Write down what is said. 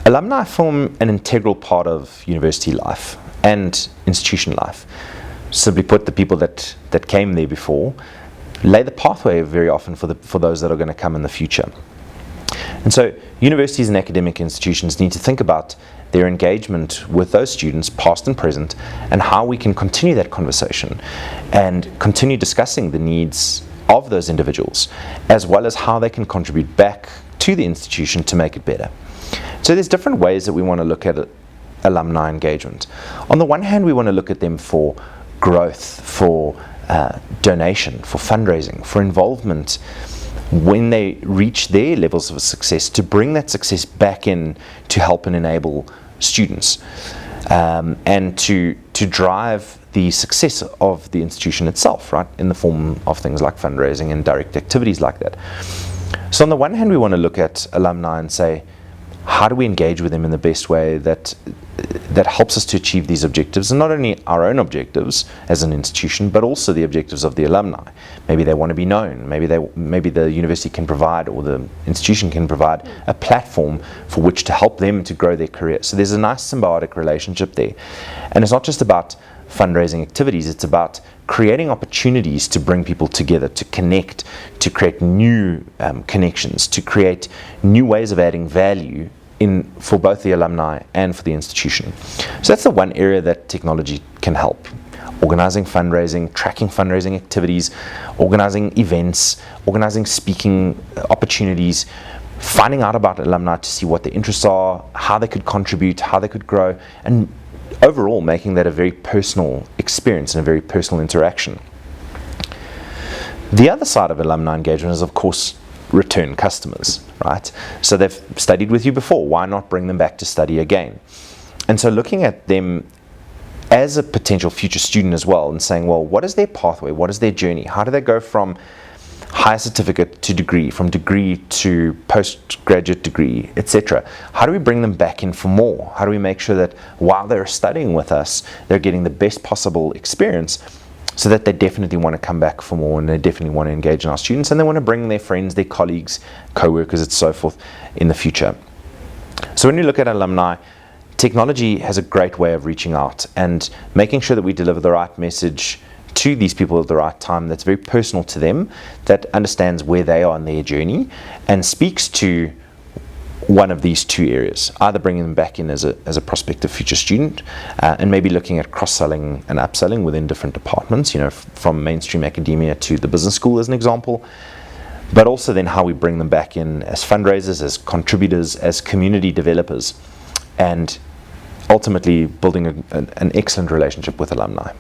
Alumni form an integral part of university life and institution life. Simply put, the people that came there before lay the pathway very often for those that are going to come in the future. And so universities and academic institutions need to think about their engagement with those students, past and present, and how we can continue that conversation and continue discussing the needs of those individuals, as well as how they can contribute back to the institution to make it better. So there's different ways that we want to look at alumni engagement. On the one hand, we want to look at them for growth, for donation, for fundraising, for involvement when they reach their levels of success, to bring that success back in to help and enable students, and to drive the success of the institution itself, right, in the form of things like fundraising and direct activities like that. So on the one hand, we want to look at alumni and say, how do we engage with them in the best way that helps us to achieve these objectives, and not only our own objectives as an institution, but also the objectives of the alumni. Maybe they want to be known, maybe the university can provide, or the institution can provide, a platform for which to help them to grow their career. So there's a nice symbiotic relationship there. And it's not just about fundraising activities, it's about creating opportunities to bring people together, to connect, to create new connections, to create new ways of adding value for both the alumni and for the institution. So that's the one area that technology can help. Organizing fundraising, tracking fundraising activities, organizing events, organizing speaking opportunities, finding out about alumni to see what their interests are, how they could contribute, how they could grow, and overall making that a very personal experience and a very personal interaction. The other side of alumni engagement is, of course, return customers, right? So they've studied with you before, why not bring them back to study again? And so looking at them as a potential future student as well, and saying, well, what is their pathway? What is their journey? How do they go from higher certificate to degree, from degree to postgraduate degree, etc.? How do we bring them back in for more? How do we make sure that while they're studying with us, they're getting the best possible experience, so that they definitely want to come back for more, and they definitely want to engage in our students, and they want to bring their friends, their colleagues, co-workers, and so forth in the future. So when you look at alumni, technology has a great way of reaching out and making sure that we deliver the right message to these people at the right time, that's very personal to them, that understands where they are in their journey, and speaks to one of these two areas, either bringing them back in as a prospective future student, and maybe looking at cross-selling and upselling within different departments, from mainstream academia to the business school as an example, but also then how we bring them back in as fundraisers, as contributors, as community developers, and ultimately building an excellent relationship with alumni.